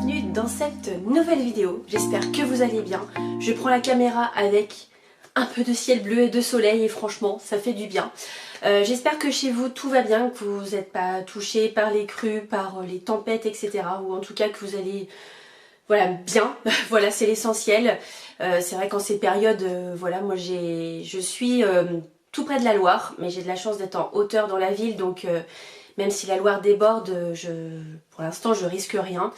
bienvenue dans cette nouvelle vidéo. J'espère que vous allez bien. Je prends la caméra avec un peu de ciel bleu et de soleil et franchement ça fait du bien. J'espère que chez vous tout va bien, que vous n'êtes pas touchés par les crues, par les tempêtes, etc. Ou en tout cas que vous allez voilà, bien. Voilà, c'est l'essentiel. C'est vrai qu'en ces périodes, voilà, moi je suis tout près de la Loire, mais j'ai de la chance d'être en hauteur dans la ville, donc même si la Loire déborde, pour l'instant je risque rien.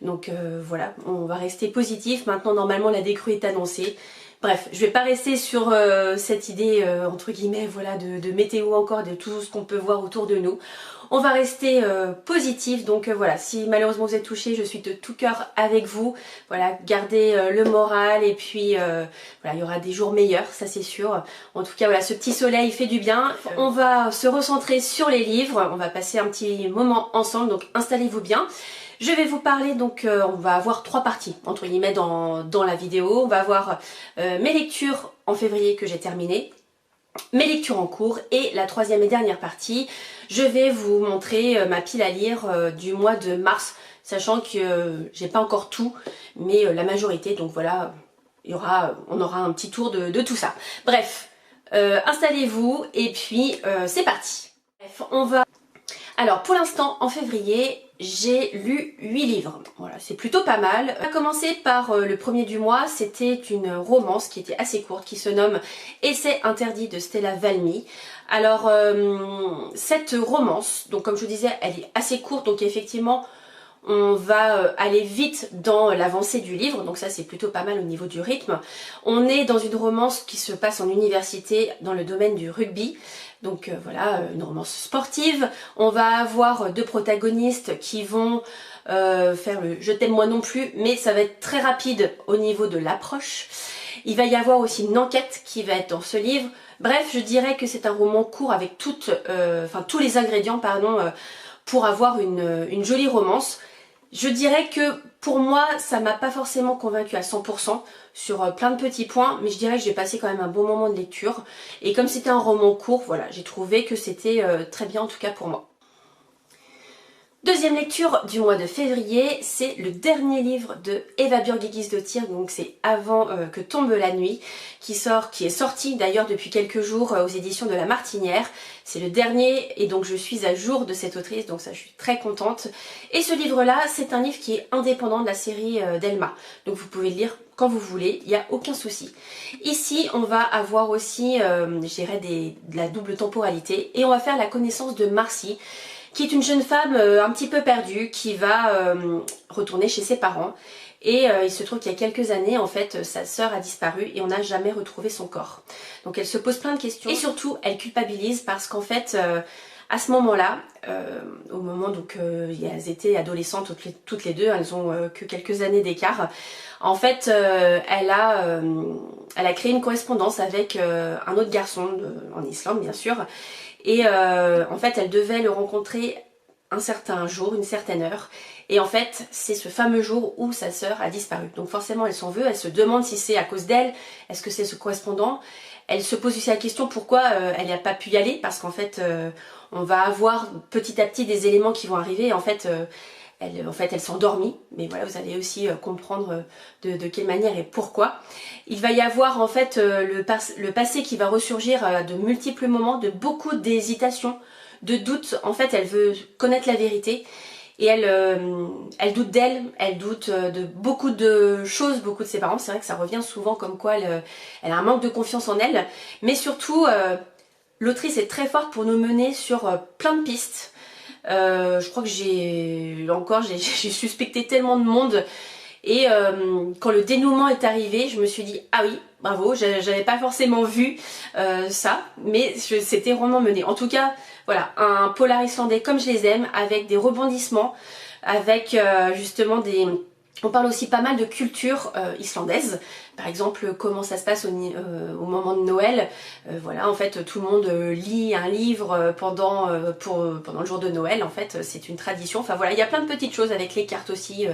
Donc voilà, on va rester positif. Maintenant normalement la décrue est annoncée. Bref, je vais pas rester sur cette idée entre guillemets voilà, de météo encore, de tout ce qu'on peut voir autour de nous. On va rester positif, donc voilà, si malheureusement vous êtes touchés, je suis de tout cœur avec vous. Voilà, gardez le moral et puis voilà, il y aura des jours meilleurs, ça c'est sûr. En tout cas voilà, ce petit soleil fait du bien. On va se recentrer sur les livres, on va passer un petit moment ensemble, donc installez-vous bien. Je vais vous parler, donc on va avoir trois parties entre guillemets dans la vidéo. On va avoir mes lectures en février que j'ai terminées, mes lectures en cours et la troisième et dernière partie, je vais vous montrer ma pile à lire du mois de mars, sachant que j'ai pas encore tout, mais la majorité, donc voilà, on aura un petit tour de tout ça. Bref, installez-vous et puis c'est parti. Bref, on va... Alors pour l'instant, en février, j'ai lu 8 livres. Voilà, c'est plutôt pas mal. On va commencer par le premier du mois. C'était une romance qui était assez courte, qui se nomme Essai interdit de Stella Valmy. Alors, cette romance, donc comme je vous disais, elle est assez courte, donc effectivement, on va aller vite dans l'avancée du livre, donc ça c'est plutôt pas mal au niveau du rythme. On est dans une romance qui se passe en université dans le domaine du rugby. Donc voilà, une romance sportive. On va avoir deux protagonistes qui vont faire le je t'aime moi non plus, mais ça va être très rapide au niveau de l'approche. Il va y avoir aussi une enquête qui va être dans ce livre. Bref, je dirais que c'est un roman court avec tous les ingrédients pour avoir une jolie romance. Je dirais que pour moi, ça m'a pas forcément convaincue à 100% sur plein de petits points, mais je dirais que j'ai passé quand même un bon moment de lecture. Et comme c'était un roman court, voilà, j'ai trouvé que c'était très bien en tout cas pour moi. Deuxième lecture du mois de février, c'est le dernier livre de Eva Björk-Gilsdottir, donc c'est Avant que tombe la nuit, qui est sorti d'ailleurs depuis quelques jours aux éditions de La Martinière. C'est le dernier et donc je suis à jour de cette autrice, donc ça je suis très contente. Et ce livre-là, c'est un livre qui est indépendant de la série d'Elma, donc vous pouvez le lire quand vous voulez, il n'y a aucun souci. Ici, on va avoir aussi, je dirais, de la double temporalité et on va faire la connaissance de Marcy, qui est une jeune femme un petit peu perdue qui va retourner chez ses parents. Et il se trouve qu'il y a quelques années, en fait, sa sœur a disparu et on n'a jamais retrouvé son corps. Donc elle se pose plein de questions et surtout elle culpabilise parce qu'en fait, à ce moment-là, au moment donc elles étaient adolescentes toutes les deux, elles ont que quelques années d'écart. En fait, elle a créé une correspondance avec un autre garçon en Islande, bien sûr. Et en fait, elle devait le rencontrer un certain jour, une certaine heure. Et en fait, c'est ce fameux jour où sa sœur a disparu. Donc forcément, elle s'en veut, elle se demande si c'est à cause d'elle, est-ce que c'est ce correspondant. Elle se pose aussi la question pourquoi elle n'a pas pu y aller, parce qu'en fait, on va avoir petit à petit des éléments qui vont arriver. Et en fait, elle s'est endormie, mais voilà, vous allez aussi comprendre de quelle manière et pourquoi. Il va y avoir en fait le passé qui va ressurgir à de multiples moments, de beaucoup d'hésitations, de doutes. En fait, elle veut connaître la vérité et elle doute d'elle, elle doute de beaucoup de choses, beaucoup de ses parents. C'est vrai que ça revient souvent comme quoi elle a un manque de confiance en elle, mais surtout, l'autrice est très forte pour nous mener sur plein de pistes. Je crois que j'ai suspecté tellement de monde et quand le dénouement est arrivé, je me suis dit ah oui, bravo, j'avais pas forcément vu ça, mais c'était vraiment mené. En tout cas, voilà, un polar islandais comme je les aime, avec des rebondissements, avec justement des... On parle aussi pas mal de culture islandaise, par exemple comment ça se passe au moment de Noël. Voilà, en fait tout le monde lit un livre pendant le jour de Noël, en fait c'est une tradition. Enfin voilà, il y a plein de petites choses avec les cartes aussi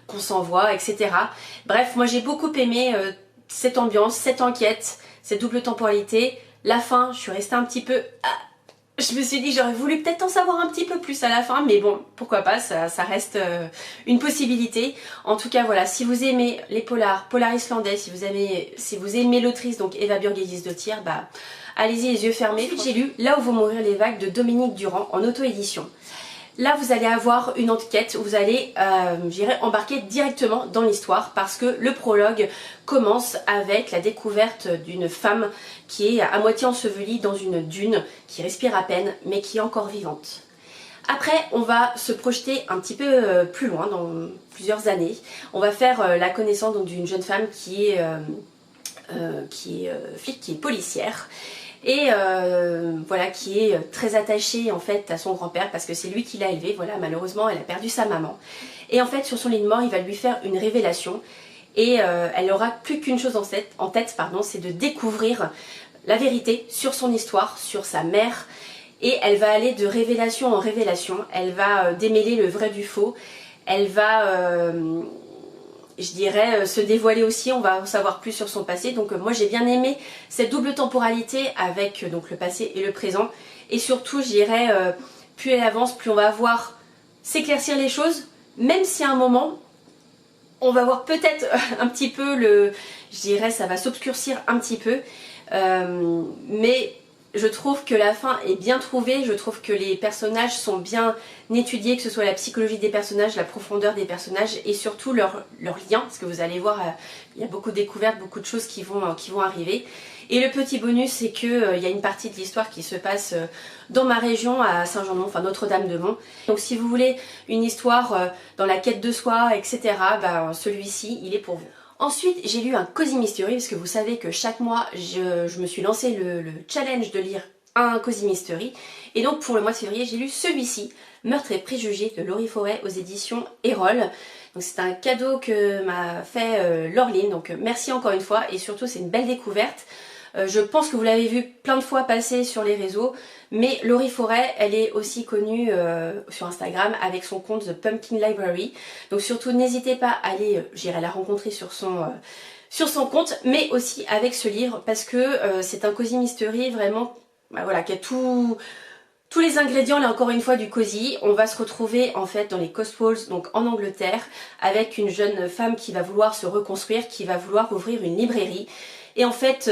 qu'on s'envoie, etc. Bref, moi j'ai beaucoup aimé cette ambiance, cette enquête, cette double temporalité. La fin, je suis restée un petit peu... Je me suis dit j'aurais voulu peut-être en savoir un petit peu plus à la fin, mais bon, pourquoi pas, ça reste une possibilité. En tout cas voilà, si vous aimez les polars, polar islandais, si vous aimez l'autrice donc Eva Björgedóttir, bah allez-y les yeux fermés. Ensuite j'ai lu Là où vont mourir les vagues de Dominique Durand en auto-édition. Là vous allez avoir une enquête où vous allez, j'irai embarquer directement dans l'histoire parce que le prologue commence avec la découverte d'une femme qui est à moitié ensevelie dans une dune, qui respire à peine mais qui est encore vivante. Après on va se projeter un petit peu plus loin, dans plusieurs années. On va faire la connaissance d'une jeune femme qui est flic, qui est policière. Et voilà, qui est très attachée en fait à son grand-père parce que c'est lui qui l'a élevée. Voilà, malheureusement elle a perdu sa maman. Et en fait sur son lit de mort il va lui faire une révélation et elle aura plus qu'une chose en tête, c'est de découvrir la vérité sur son histoire, sur sa mère. Et elle va aller de révélation en révélation, elle va démêler le vrai du faux, elle va... je dirais se dévoiler aussi, on va en savoir plus sur son passé. Donc moi j'ai bien aimé cette double temporalité avec donc le passé et le présent. Et surtout je dirais plus elle avance, plus on va voir s'éclaircir les choses, même si à un moment on va voir peut-être un petit peu je dirais ça va s'obscurcir un petit peu. Mais je trouve que la fin est bien trouvée, je trouve que les personnages sont bien étudiés, que ce soit la psychologie des personnages, la profondeur des personnages et surtout leurs liens, parce que vous allez voir, il y a beaucoup de découvertes, beaucoup de choses qui vont arriver. Et le petit bonus, c'est qu'il y a une partie de l'histoire qui se passe dans ma région, à Saint-Jean-de-Mont, enfin Notre-Dame-de-Mont. Donc si vous voulez une histoire dans la quête de soi, etc., celui-ci, il est pour vous. Ensuite, j'ai lu un Cozy Mystery, parce que vous savez que chaque mois, je me suis lancé le challenge de lire un Cozy Mystery. Et donc, pour le mois de février, j'ai lu celui-ci, Meurtre et préjugés de Laurie Forêt aux éditions Erol. Donc c'est un cadeau que m'a fait Laureline, donc merci encore une fois. Et surtout, c'est une belle découverte. Je pense que vous l'avez vu plein de fois passer sur les réseaux, mais Laurie Forêt, elle est aussi connue sur Instagram avec son compte The Pumpkin Library. Donc surtout, n'hésitez pas à aller, j'irai la rencontrer sur son compte, mais aussi avec ce livre, parce que c'est un Cozy Mystery vraiment, voilà, qui a tous les ingrédients, là encore une fois, du cosy. On va se retrouver en fait dans les Cotswolds, donc en Angleterre, avec une jeune femme qui va vouloir se reconstruire, qui va vouloir ouvrir une librairie. Et en fait,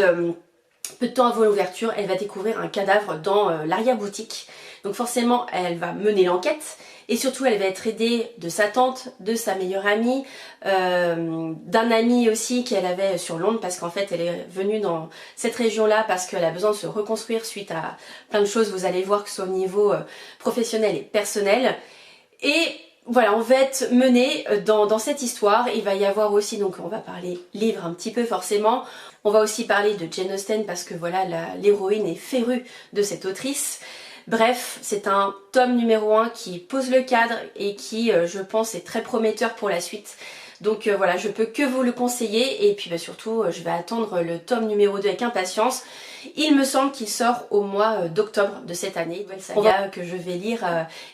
peu de temps avant l'ouverture, elle va découvrir un cadavre dans l'arrière-boutique. Donc forcément, elle va mener l'enquête. Et surtout, elle va être aidée de sa tante, de sa meilleure amie, d'un ami aussi qu'elle avait sur Londres, parce qu'en fait, elle est venue dans cette région-là parce qu'elle a besoin de se reconstruire suite à plein de choses. Vous allez voir que ce soit au niveau professionnel et personnel. Et voilà, on va être mené dans cette histoire. Il va y avoir aussi, donc on va parler livre un petit peu forcément. On va aussi parler de Jane Austen parce que voilà, l'héroïne est férue de cette autrice. Bref, c'est un tome numéro 1 qui pose le cadre et qui, je pense, est très prometteur pour la suite. Donc voilà, je peux que vous le conseiller et puis surtout, je vais attendre le tome numéro 2 avec impatience. Il me semble qu'il sort au mois d'octobre de cette année. Nouvelle saga que je vais lire,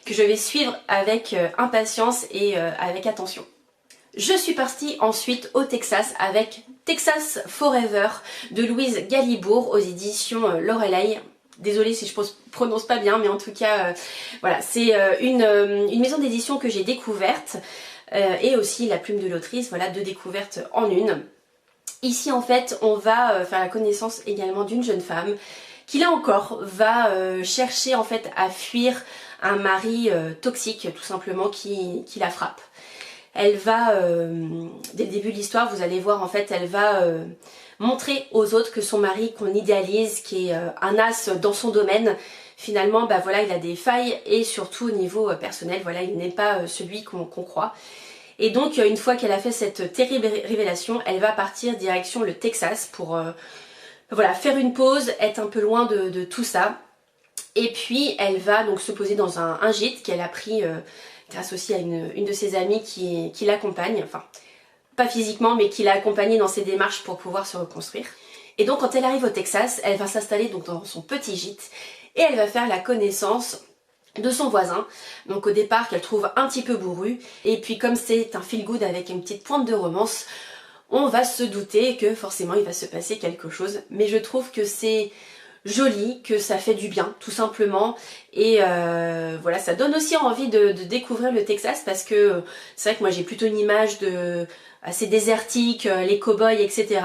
que je vais suivre avec impatience et avec attention. Je suis partie ensuite au Texas avec Texas Forever de Louise Galibourg aux éditions Loreley. Désolée si je prononce pas bien, mais en tout cas, voilà, c'est une maison d'édition que j'ai découverte et aussi la plume de l'autrice, voilà, deux découvertes en une. Ici en fait, on va faire la connaissance également d'une jeune femme qui là encore va chercher en fait à fuir un mari toxique tout simplement qui la frappe. Elle va, dès le début de l'histoire, vous allez voir en fait, elle va montrer aux autres que son mari qu'on idéalise, qui est un as dans son domaine, finalement voilà, il a des failles et surtout au niveau personnel, voilà, il n'est pas celui qu'on croit. Et donc une fois qu'elle a fait cette terrible révélation, elle va partir direction le Texas pour voilà, faire une pause, être un peu loin de tout ça. Et puis elle va donc se poser dans un gîte qu'elle a pris grâce aussi à une de ses amies qui l'accompagne, enfin pas physiquement mais qui l'a accompagnée dans ses démarches pour pouvoir se reconstruire. Et donc quand elle arrive au Texas, elle va s'installer donc dans son petit gîte et elle va faire la connaissance de son voisin, donc au départ qu'elle trouve un petit peu bourru, et puis comme c'est un feel good avec une petite pointe de romance, on va se douter que forcément il va se passer quelque chose, mais je trouve que c'est joli, que ça fait du bien tout simplement. Et voilà, ça donne aussi envie de découvrir le Texas, parce que c'est vrai que moi j'ai plutôt une image assez désertique, les cow-boys, etc.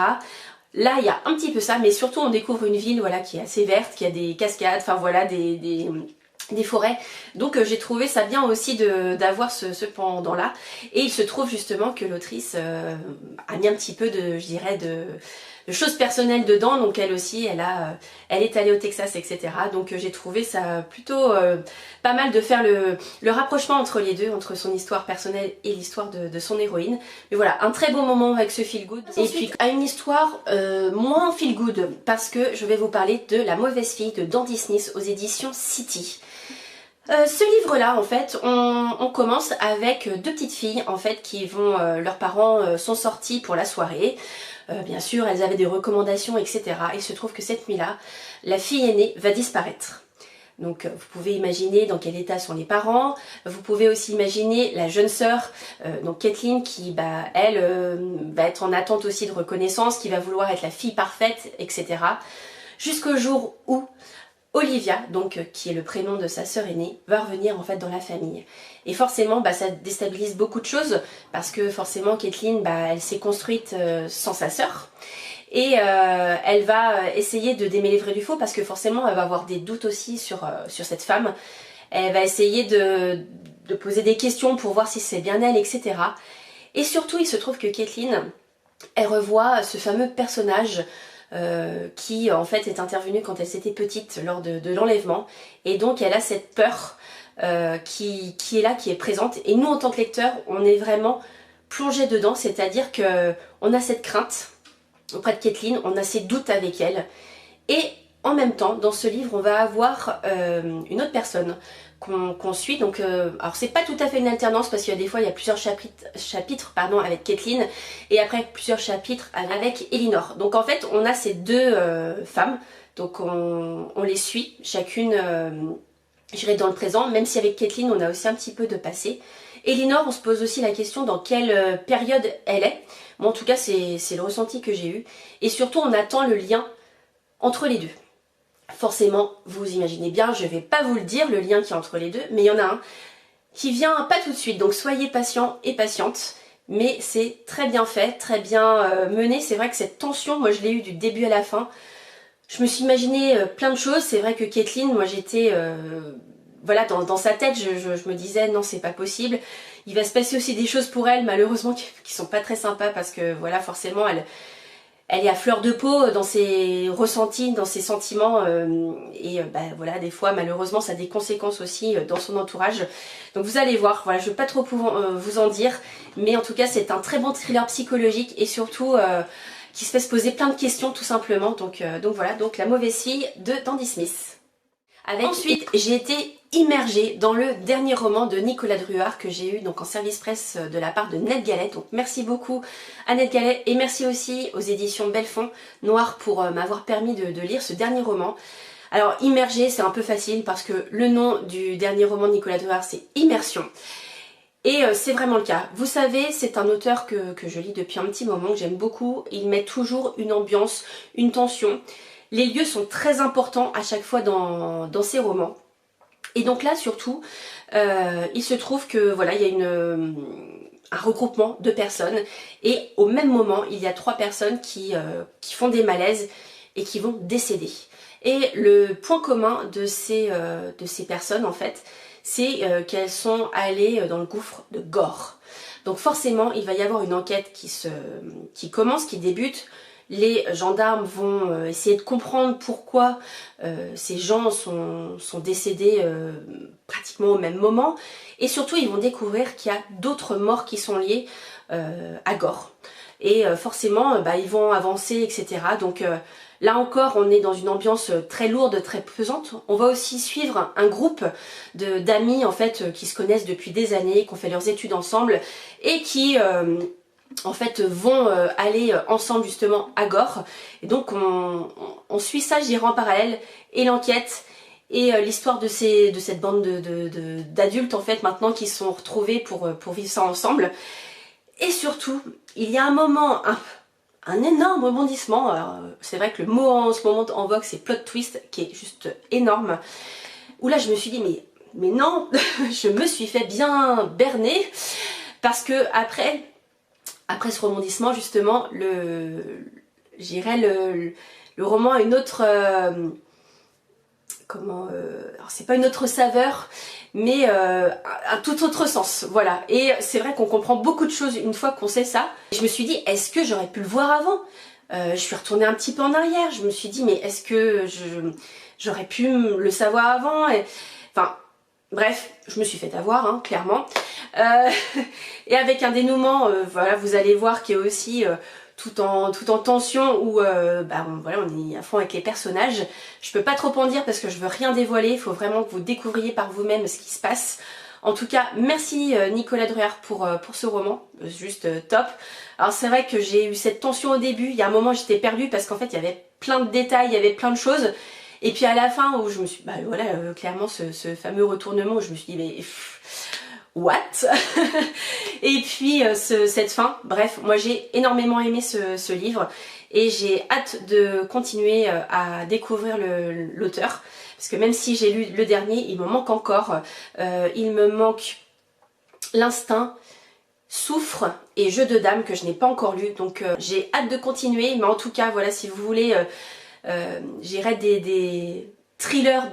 Là il y a un petit peu ça, mais surtout on découvre une ville, voilà, qui est assez verte, qui a des cascades, enfin voilà, des forêts. Donc j'ai trouvé ça bien aussi d'avoir ce pendant là. Et il se trouve justement que l'autrice a mis un petit peu je dirais de choses personnelles dedans. Donc elle aussi, elle est allée au Texas, etc. Donc j'ai trouvé ça plutôt pas mal de faire le rapprochement entre les deux, entre son histoire personnelle et l'histoire de son héroïne. Mais voilà, un très beau moment avec ce feel good. Et puis à une histoire moins feel good, parce que je vais vous parler de La mauvaise fille de Dandy Smith aux éditions City. Ce livre-là, en fait, on commence avec deux petites filles, en fait, qui vont, leurs parents sont sortis pour la soirée. Bien sûr, elles avaient des recommandations, etc. Il se trouve que cette nuit-là, la fille aînée va disparaître. Donc vous pouvez imaginer dans quel état sont les parents. Vous pouvez aussi imaginer la jeune sœur, donc Kathleen, qui elle va être en attente aussi de reconnaissance, qui va vouloir être la fille parfaite, etc. Jusqu'au jour où Olivia, donc qui est le prénom de sa sœur aînée, va revenir en fait dans la famille. Et forcément, ça déstabilise beaucoup de choses, parce que forcément Kathleen, elle s'est construite sans sa sœur. Et elle va essayer de démêler le vrai du faux, parce que forcément elle va avoir des doutes aussi sur cette femme. Elle va essayer de poser des questions pour voir si c'est bien elle, etc. Et surtout, il se trouve que Kathleen, elle revoit ce fameux personnage qui en fait est intervenue quand elle était petite lors de l'enlèvement, et donc elle a cette peur qui est là, qui est présente, et nous en tant que lecteurs on est vraiment plongé dedans, c'est-à-dire que on a cette crainte auprès de Kathleen, on a ces doutes avec elle, et en même temps dans ce livre on va avoir une autre personne qu'on suit. Donc alors c'est pas tout à fait une alternance, parce qu'il y a des fois il y a plusieurs chapitres avec Kathleen, et après plusieurs chapitres avec Elinor. Donc en fait on a ces deux femmes, donc on les suit chacune, je dirais, dans le présent, même si avec Kathleen on a aussi un petit peu de passé. Elinor, on se pose aussi la question dans quelle période elle est. Moi en tout cas c'est le ressenti que j'ai eu, et surtout on attend le lien entre les deux. Forcément, vous imaginez bien, je ne vais pas vous le dire, le lien qui est entre les deux, mais il y en a un qui vient pas tout de suite, donc soyez patients et patientes, mais c'est très bien fait, très bien mené. C'est vrai que cette tension, moi je l'ai eue du début à la fin. Je me suis imaginé plein de choses. C'est vrai que Kathleen, moi j'étais, voilà, dans sa tête, je me disais non, c'est pas possible. Il va se passer aussi des choses pour elle, malheureusement, qui sont pas très sympas, parce que voilà, forcément, elle est à fleur de peau dans ses ressentis, dans ses sentiments, et voilà, des fois malheureusement ça a des conséquences aussi dans son entourage. Donc vous allez voir, voilà, je ne veux pas trop vous en dire, mais en tout cas c'est un très bon thriller psychologique, et surtout qui se fait se poser plein de questions tout simplement. Donc voilà, donc La mauvaise fille de Dandy Smith. Ensuite, j'ai été immergée dans le dernier roman de Nicolas Druard que j'ai eu donc en service presse de la part de Ned Gallet. Donc merci beaucoup à Ned Gallet, et merci aussi aux éditions Belfond Noir pour m'avoir permis de lire ce dernier roman. Alors immergée, c'est un peu facile, parce que le nom du dernier roman de Nicolas Druard, c'est Immersion. Et c'est vraiment le cas. Vous savez, c'est un auteur que je lis depuis un petit moment, que j'aime beaucoup. Il met toujours une ambiance, une tension. Les lieux sont très importants à chaque fois dans ses romans. Et donc là surtout, il se trouve que voilà, il y a un regroupement de personnes, et au même moment il y a 3 personnes qui font des malaises et qui vont décéder. Et le point commun de ces personnes en fait, c'est qu'elles sont allées dans le gouffre de Gore. Donc forcément il va y avoir une enquête qui commence, qui débute. Les gendarmes vont essayer de comprendre pourquoi ces gens sont décédés pratiquement au même moment. Et surtout, ils vont découvrir qu'il y a d'autres morts qui sont liées à Gore. Et forcément, ils vont avancer, etc. Donc là encore, on est dans une ambiance très lourde, très pesante. On va aussi suivre un groupe d'amis en fait qui se connaissent depuis des années, qui ont fait leurs études ensemble, et qui en fait vont aller ensemble justement à Gore. Et donc on suit ça, je dirais, en parallèle, et l'enquête et l'histoire de cette bande d'adultes en fait maintenant, qui sont retrouvés pour vivre ça ensemble. Et surtout il y a un moment un énorme rebondissement. C'est vrai que le mot en ce moment en vogue c'est plot twist qui est juste énorme. Où là je me suis dit mais non, je me suis fait bien berner parce que après ce rebondissement justement j'irais le roman a une autre alors c'est pas une autre saveur mais un tout autre sens, voilà. Et c'est vrai qu'on comprend beaucoup de choses une fois qu'on sait ça. Je me suis dit est-ce que j'aurais pu le voir avant? Je suis retournée un petit peu en arrière, je me suis dit mais est-ce que j'aurais pu le savoir avant? Enfin bref, je me suis fait avoir, hein, clairement. Et avec un dénouement, voilà, vous allez voir qui est aussi tout en tension où voilà, on est à fond avec les personnages. Je peux pas trop en dire parce que je veux rien dévoiler, il faut vraiment que vous découvriez par vous-même ce qui se passe. En tout cas, merci Nicolas Druard pour ce roman, juste top. Alors c'est vrai que j'ai eu cette tension au début, il y a un moment j'étais perdue parce qu'en fait il y avait plein de détails, il y avait plein de choses. Et puis à la fin où je me suis, voilà, clairement ce fameux retournement où je me suis dit mais what? Et puis cette fin, bref, moi j'ai énormément aimé ce livre et j'ai hâte de continuer à découvrir l'auteur. Parce que même si j'ai lu le dernier, il me manque encore. Il me manque L'Instinct, Souffre et Jeu de Dames que je n'ai pas encore lu. Donc j'ai hâte de continuer. Mais en tout cas, voilà, si vous voulez, j'irai des thrillers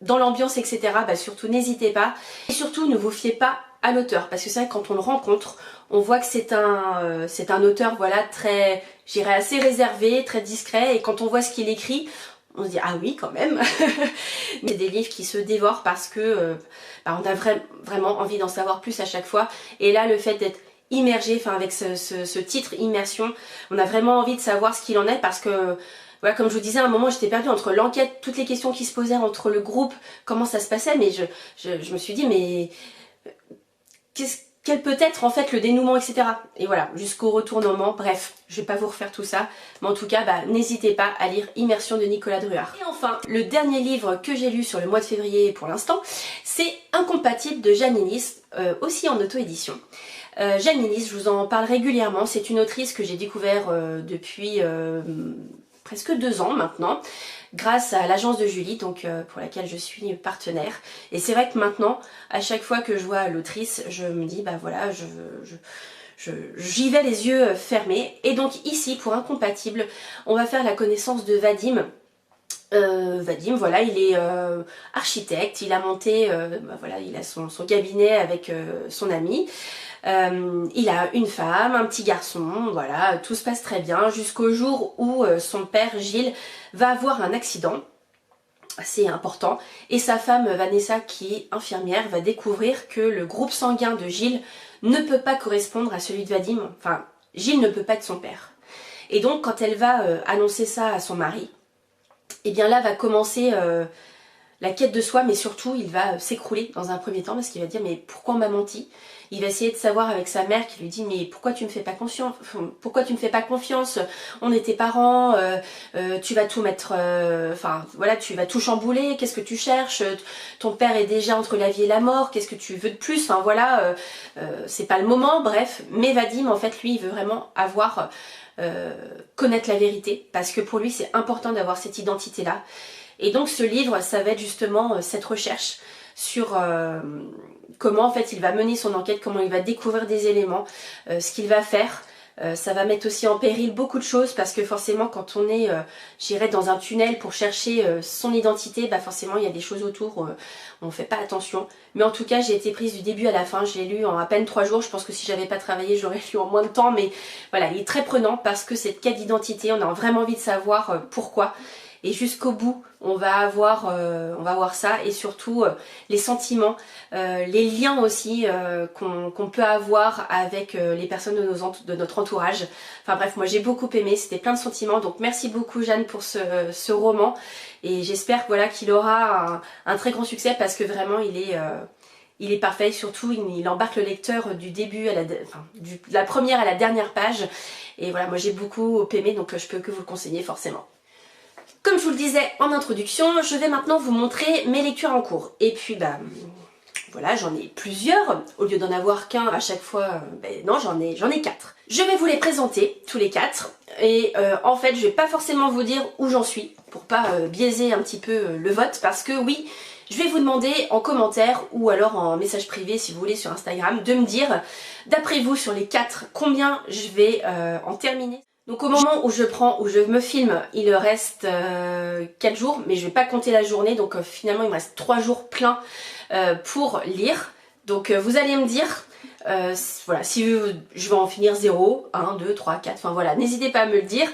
dans l'ambiance, etc. Surtout n'hésitez pas. Et surtout ne vous fiez pas à l'auteur. Parce que c'est vrai que quand on le rencontre, on voit que c'est un auteur, voilà, très, j'irais assez réservé, très discret. Et quand on voit ce qu'il écrit, on se dit ah oui quand même. Mais des livres qui se dévorent parce que on a vraiment envie d'en savoir plus à chaque fois. Et là le fait d'être immergé, enfin avec ce titre Immersion, on a vraiment envie de savoir ce qu'il en est parce que voilà, comme je vous disais à un moment j'étais perdue entre l'enquête, toutes les questions qui se posaient entre le groupe, comment ça se passait, mais je me suis dit mais quel peut être en fait le dénouement, etc. Et voilà, jusqu'au retournement, bref, je vais pas vous refaire tout ça, mais en tout cas, n'hésitez pas à lire Immersion de Nicolas Druard. Et enfin, le dernier livre que j'ai lu sur le mois de février pour l'instant, c'est Incompatible de Jeanne Innis, aussi en auto-édition. Jeanne Innis, je vous en parle régulièrement, c'est une autrice que j'ai découvert depuis presque 2 ans maintenant, grâce à l'agence de Julie, donc pour laquelle je suis partenaire. Et c'est vrai que maintenant, à chaque fois que je vois l'autrice, je me dis, voilà, j'y vais les yeux fermés. Et donc ici, pour Incompatible, on va faire la connaissance de Vadim. Vadim, voilà, il est architecte, il a monté, voilà, il a son cabinet avec son ami. Il a une femme, un petit garçon, voilà, tout se passe très bien jusqu'au jour où son père Gilles va avoir un accident assez important et sa femme Vanessa, qui est infirmière, va découvrir que le groupe sanguin de Gilles ne peut pas correspondre à celui de Vadim, enfin Gilles ne peut pas être son père. Et donc quand elle va annoncer ça à son mari, et bien là va commencer la quête de soi, mais surtout il va s'écrouler dans un premier temps parce qu'il va dire mais pourquoi on m'a menti? Il va essayer de savoir avec sa mère qui lui dit mais pourquoi tu me fais pas confiance? Pourquoi tu me fais pas confiance? On est tes parents, tu vas tout mettre, enfin voilà, tu vas tout chambouler. Qu'est-ce que tu cherches? Ton père est déjà entre la vie et la mort. Qu'est-ce que tu veux de plus? Enfin voilà, c'est pas le moment. Bref, mais Vadim en fait lui il veut vraiment avoir connaître la vérité parce que pour lui c'est important d'avoir cette identité là. Et donc ce livre ça va être justement cette recherche sur comment en fait il va mener son enquête, comment il va découvrir des éléments, ce qu'il va faire. Ça va mettre aussi en péril beaucoup de choses parce que forcément quand on est j'irais dans un tunnel pour chercher son identité, forcément il y a des choses autour, on fait pas attention. Mais en tout cas j'ai été prise du début à la fin, je l'ai lu en à peine 3 jours, je pense que si j'avais pas travaillé j'aurais lu en moins de temps, mais voilà, il est très prenant parce que cette quête d'identité, on a vraiment envie de savoir pourquoi. Et jusqu'au bout, on va avoir ça et surtout les sentiments, les liens aussi qu'on peut avoir avec les personnes de notre entourage. Enfin bref, moi j'ai beaucoup aimé, c'était plein de sentiments. Donc merci beaucoup Jeanne pour ce roman et j'espère voilà, qu'il aura un très grand succès parce que vraiment il est parfait. Surtout il embarque le lecteur du début à de la première à la dernière page. Et voilà, moi j'ai beaucoup aimé donc je peux que vous le conseiller forcément. Comme je vous le disais en introduction, je vais maintenant vous montrer mes lectures en cours. Et puis voilà, j'en ai plusieurs, au lieu d'en avoir qu'un à chaque fois, ben non, j'en ai 4. Je vais vous les présenter, tous les 4, et en fait, je vais pas forcément vous dire où j'en suis, pour pas biaiser un petit peu le vote, parce que oui, je vais vous demander en commentaire, ou alors en message privé, si vous voulez, sur Instagram, de me dire, d'après vous, sur les 4, combien je vais en terminer. Donc au moment où je me filme, il reste 4 jours, mais je vais pas compter la journée, donc finalement il me reste 3 jours pleins pour lire. Donc vous allez me dire, voilà, si je vais en finir 0, 1, 2, 3, 4, enfin voilà, n'hésitez pas à me le dire.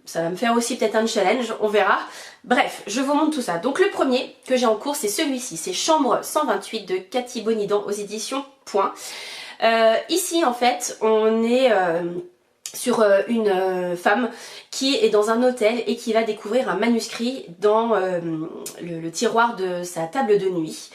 Ça va me faire aussi peut-être un challenge, on verra. Bref, je vous montre tout ça. Donc le premier que j'ai en cours, c'est celui-ci, c'est Chambre 128 de Cathy Bonidan aux éditions Point. Ici en fait, on est sur une femme qui est dans un hôtel et qui va découvrir un manuscrit dans le tiroir de sa table de nuit.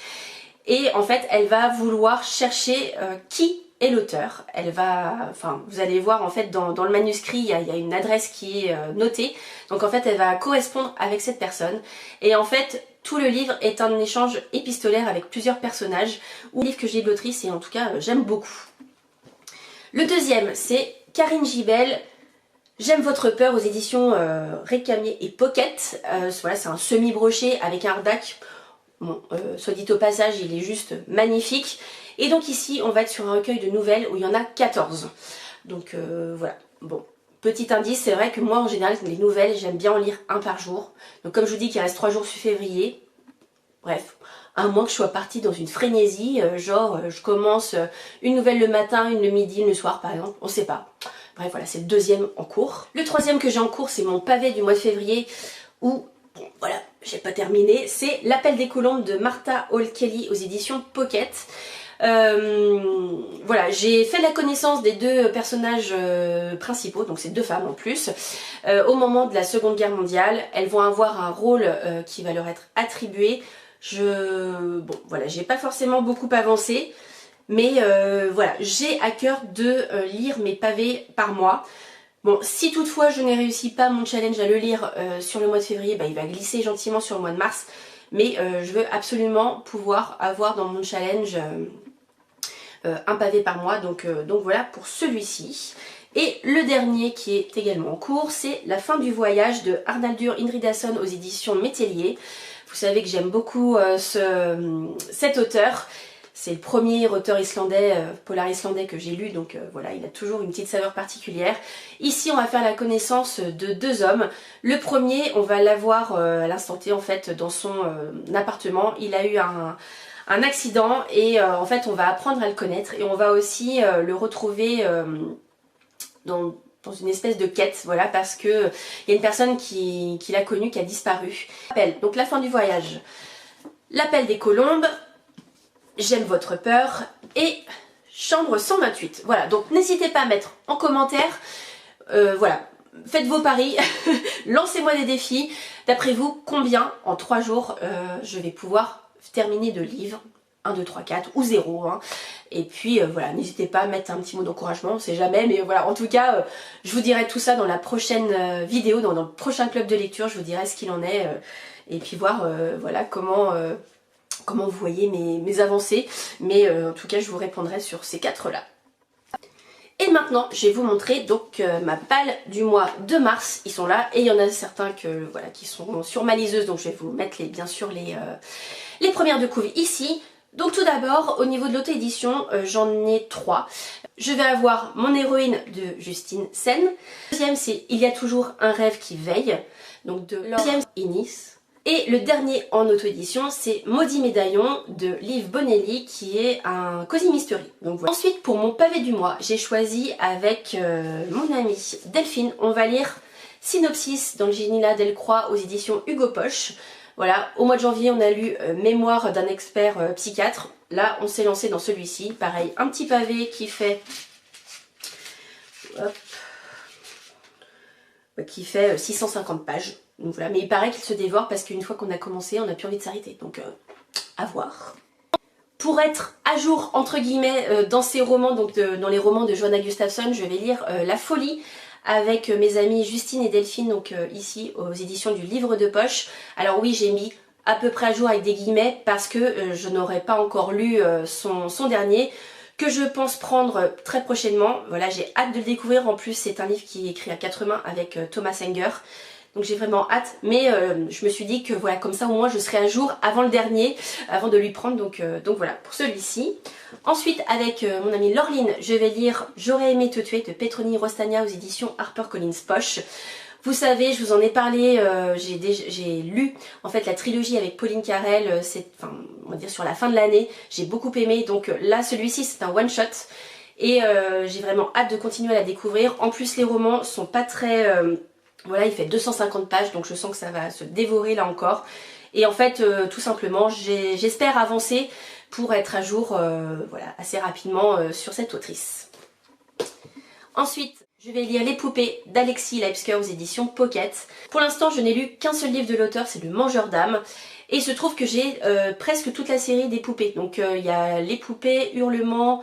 Et en fait, elle va vouloir chercher qui est l'auteur. Elle va, enfin, vous allez voir en fait dans le manuscrit, il y a une adresse qui est notée. Donc en fait, elle va correspondre avec cette personne. Et en fait, tout le livre est un échange épistolaire avec plusieurs personnages. Ou livre que j'ai de l'autrice et en tout cas, j'aime beaucoup. Le deuxième, c'est Karine Gibel, J'aime votre peur aux éditions Récamier et Pocket. Voilà, c'est un semi-broché avec un hardback. Bon, soit dit au passage, il est juste magnifique. Et donc ici, on va être sur un recueil de nouvelles où il y en a 14. Donc voilà, bon. Petit indice, c'est vrai que moi en général, les nouvelles, j'aime bien en lire un par jour. Donc comme je vous dis qu'il reste 3 jours sur février, bref, à moins que je sois partie dans une frénésie, genre je commence une nouvelle le matin, une le midi, une le soir par exemple, on sait pas. Bref voilà, c'est le deuxième en cours. Le troisième que j'ai en cours, c'est mon pavé du mois de février où, bon voilà, j'ai pas terminé, c'est L'appel des colombes de Martha Hall Kelly aux éditions Pocket. Voilà, j'ai fait la connaissance des 2 personnages principaux, donc c'est 2 femmes en plus, au moment de la Seconde Guerre mondiale. Elles vont avoir un rôle qui va leur être attribué. Bon voilà, j'ai pas forcément beaucoup avancé, mais voilà, j'ai à cœur de lire mes pavés par mois. Bon, si toutefois je n'ai réussi pas mon challenge à le lire sur le mois de février, bah, il va glisser gentiment sur le mois de mars, mais je veux absolument pouvoir avoir dans mon challenge un pavé par mois, donc voilà pour celui-ci. Et le dernier qui est également en cours, c'est La fin du voyage de Arnaldur Indridason aux éditions Métellier. Vous savez que j'aime beaucoup cet auteur. C'est le premier auteur islandais, polar islandais que j'ai lu, donc voilà, il a toujours une petite saveur particulière. Ici, on va faire la connaissance de 2 hommes. Le premier, on va l'avoir à l'instant T, en fait, dans son appartement. Il a eu un accident et en fait, on va apprendre à le connaître et on va aussi le retrouver dans une espèce de quête, voilà, parce que il y a une personne qui l'a connu, qui a disparu. Donc La fin du voyage, L'appel des colombes, J'aime votre peur et Chambre 128. Voilà, donc n'hésitez pas à mettre en commentaire, voilà, faites vos paris, lancez-moi des défis. D'après vous, combien en 3 jours je vais pouvoir terminer de livres? 1, 2, 3, 4 ou 0 hein. Et puis voilà, n'hésitez pas à mettre un petit mot d'encouragement, on sait jamais, mais voilà, en tout cas je vous dirai tout ça dans la prochaine vidéo, dans le prochain club de lecture, je vous dirai ce qu'il en est et puis voir voilà comment vous voyez mes avancées, mais en tout cas je vous répondrai sur ces 4 là. Et maintenant je vais vous montrer donc ma palle du mois de mars, ils sont là et il y en a certains voilà, qui sont sur ma liseuse, donc je vais vous mettre bien sûr les premières de couve ici. Donc tout d'abord, au niveau de l'auto-édition, j'en ai 3. Je vais avoir Mon héroïne de Justine Sen. Le deuxième, c'est Il y a toujours un rêve qui veille, donc de Laure Innis. Et le dernier en auto-édition, c'est Maudit médaillon de Liv Bonelli, qui est un cosy mystery. Donc voilà. Ensuite, pour mon pavé du mois, j'ai choisi avec mon amie Delphine, on va lire Synopsis dans le Génie-là Delcroix aux éditions Hugo Poche. Voilà, au mois de janvier, on a lu Mémoire d'un expert psychiatre. Là, on s'est lancé dans celui-ci. Pareil, un petit pavé qui fait... Hop, qui fait 650 pages. Donc voilà, mais il paraît qu'il se dévore parce qu'une fois qu'on a commencé, on n'a plus envie de s'arrêter. Donc, à voir. Pour être à jour, entre guillemets, dans ces romans, donc dans les romans de Johanna Gustafsson, je vais lire La folie avec mes amies Justine et Delphine, donc ici aux éditions du Livre de Poche. Alors oui, j'ai mis à peu près à jour avec des guillemets parce que je n'aurais pas encore lu son dernier, que je pense prendre très prochainement. Voilà, j'ai hâte de le découvrir. En plus, c'est un livre qui est écrit à 4 mains avec Thomas Enger. Donc j'ai vraiment hâte, mais je me suis dit que voilà, comme ça au moins je serai à jour avant le dernier, avant de lui prendre, donc voilà pour celui-ci. Ensuite avec mon amie Laureline, je vais lire J'aurais aimé te tuer de Petroni Rostania aux éditions HarperCollins Poche. Vous savez, je vous en ai parlé, j'ai lu en fait la trilogie avec Pauline Carrel, on va dire sur la fin de l'année, j'ai beaucoup aimé, donc là celui-ci c'est un one shot. Et j'ai vraiment hâte de continuer à la découvrir. En plus les romans sont pas très... voilà, il fait 250 pages, donc je sens que ça va se dévorer là encore. Et en fait, tout simplement, j'espère avancer pour être à jour voilà, assez rapidement sur cette autrice. Ensuite, je vais lire Les poupées d'Alexis Leipsker aux éditions Pocket. Pour l'instant, je n'ai lu qu'un seul livre de l'auteur, c'est Le Mangeur d'âme. Et il se trouve que j'ai presque toute la série des poupées. Donc il y a Les poupées, Hurlement,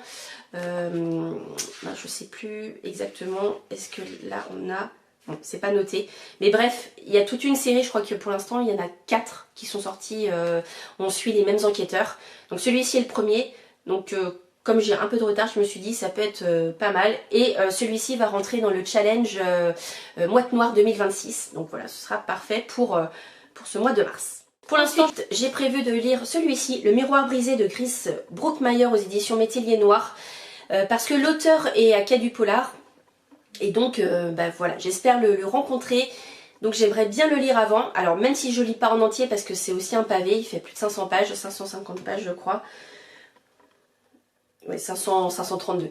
je sais plus exactement, est-ce que là on a... Bon, c'est pas noté, mais bref, il y a toute une série, je crois que pour l'instant il y en a 4 qui sont sortis, on suit les mêmes enquêteurs. Donc celui-ci est le premier, donc comme j'ai un peu de retard, je me suis dit ça peut être pas mal. Et celui-ci va rentrer dans le challenge Mouette Noire 2026, donc voilà, ce sera parfait pour ce mois de mars. Pour l'instant, j'ai prévu de lire celui-ci, Le Miroir brisé de Chris Brookmeyer aux éditions Métellier Noir, parce que l'auteur est à Quai du Polar. Et donc voilà, j'espère le rencontrer. Donc j'aimerais bien le lire avant. Alors même si je lis pas en entier parce que c'est aussi un pavé, il fait plus de 500 pages, 550 pages je crois. Oui, 532.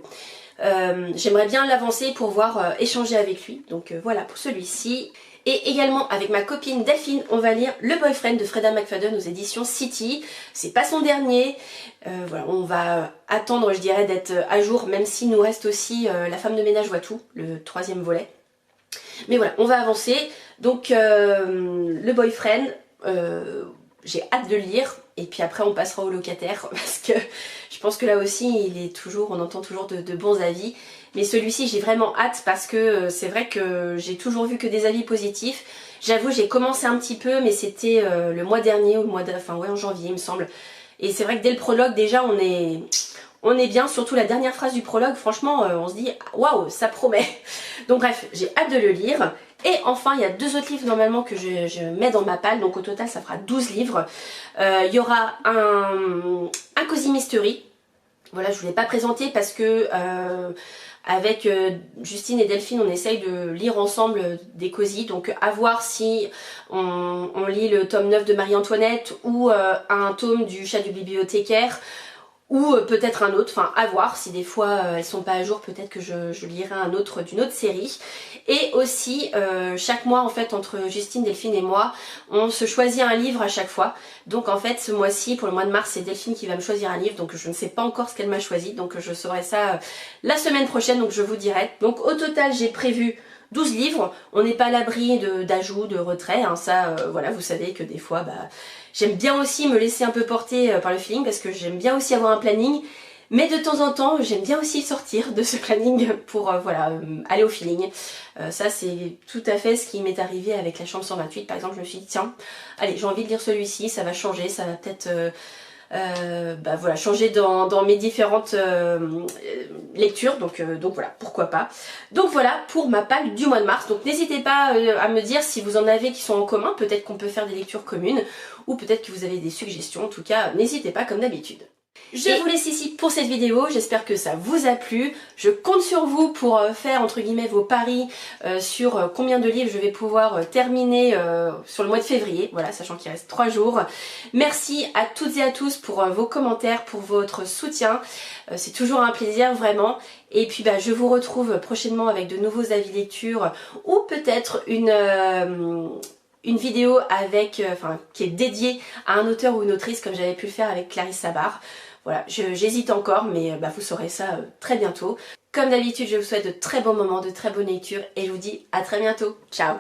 J'aimerais bien l'avancer pour pouvoir échanger avec lui. Donc voilà pour celui-ci. Et également avec ma copine Delphine, on va lire Le Boyfriend de Freda McFadden aux éditions City. C'est pas son dernier. Voilà, on va attendre, je dirais, d'être à jour, même s'il nous reste aussi La femme de ménage voit tout, le 3e volet. Mais voilà, on va avancer. Donc Le Boyfriend, j'ai hâte de le lire. Et puis après on passera au locataire parce que je pense que là aussi on entend toujours de bons avis. Mais celui-ci j'ai vraiment hâte parce que c'est vrai que j'ai toujours vu que des avis positifs. J'avoue j'ai commencé un petit peu mais c'était le mois dernier ou en janvier il me semble. Et c'est vrai que dès le prologue déjà on est bien, surtout la dernière phrase du prologue, franchement on se dit waouh ça promet. Donc bref, j'ai hâte de le lire. Et enfin, il y a 2 autres livres normalement que je mets dans ma palle, donc au total ça fera 12 livres. Il y aura un Cozy Mystery. Voilà, je ne vous l'ai pas présenté parce que avec Justine et Delphine, on essaye de lire ensemble des cosy. Donc à voir si on lit le tome 9 de Marie-Antoinette ou un tome du Chat du bibliothécaire. Ou peut-être un autre, enfin à voir, si des fois elles sont pas à jour, peut-être que je lirai un autre d'une autre série. Et aussi, chaque mois en fait, entre Justine, Delphine et moi, on se choisit un livre à chaque fois. Donc en fait, ce mois-ci, pour le mois de mars, c'est Delphine qui va me choisir un livre, donc je ne sais pas encore ce qu'elle m'a choisi, donc je saurai ça la semaine prochaine, donc je vous dirai. Donc au total, j'ai prévu 12 livres, on n'est pas à l'abri d'ajouts, de retraits, hein, ça, voilà, vous savez que des fois, j'aime bien aussi me laisser un peu porter par le feeling parce que j'aime bien aussi avoir un planning, mais de temps en temps, j'aime bien aussi sortir de ce planning pour, voilà, aller au feeling. Ça, c'est tout à fait ce qui m'est arrivé avec La Chambre 128, par exemple, je me suis dit, tiens, allez, j'ai envie de lire celui-ci, ça va changer, ça va peut-être... voilà, changer dans mes différentes lectures, donc voilà, pourquoi pas. Donc voilà pour ma palle du mois de mars, donc n'hésitez pas à me dire si vous en avez qui sont en commun, peut-être qu'on peut faire des lectures communes, ou peut-être que vous avez des suggestions, en tout cas n'hésitez pas comme d'habitude. Je vous laisse ici pour cette vidéo, j'espère que ça vous a plu. Je compte sur vous pour faire entre guillemets vos paris sur combien de livres je vais pouvoir terminer sur le mois de février, voilà, sachant qu'il reste 3 jours. Merci à toutes et à tous pour vos commentaires, pour votre soutien, c'est toujours un plaisir vraiment. Et puis je vous retrouve prochainement avec de nouveaux avis lecture ou peut-être une vidéo avec, qui est dédiée à un auteur ou une autrice comme j'avais pu le faire avec Clarisse Sabar. Voilà, j'hésite encore mais vous saurez ça très bientôt. Comme d'habitude, je vous souhaite de très bons moments, de très bonnes lectures et je vous dis à très bientôt. Ciao!